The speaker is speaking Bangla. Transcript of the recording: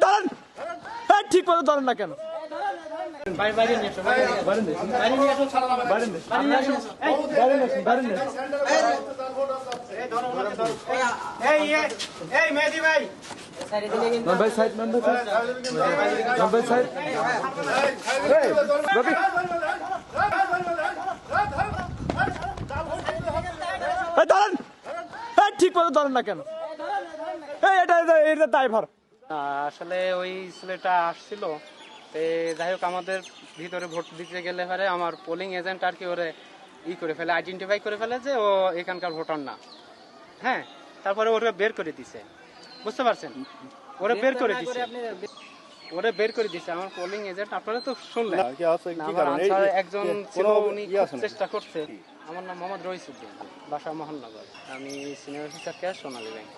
দাঁড়ান, ঠিক মতো ধরেন না কেন? দাঁড়ান, ঠিক মতো ধরেন না কেন? এটা ড্রাইভার। আসলে ওই ছেলেটা আসছিল, যাই হোক আমাদের ভিতরে ভোট দিতে গেলে পরে আমার পোলিং এজেন্ট আর কি ওরে করে ফেলে, আইডেন্টিফাই করে ফেলে যে ও এখানকার ভোটার না। হ্যাঁ, তারপরে ওরা বের করে দিছে, বুঝতে পারছেন? ওরা বের করে দিছে আমার পোলিং এজেন্ট। আপনারা তো শুনলেন, একজন ছিল উনি চেষ্টা করছে। আমার নাম মোহাম্মদ রইসুদ্দিন, বাসা মোহননগর। আমি সিনিয়র অফিসার ক্যাশ সোনালী ব্যাংক।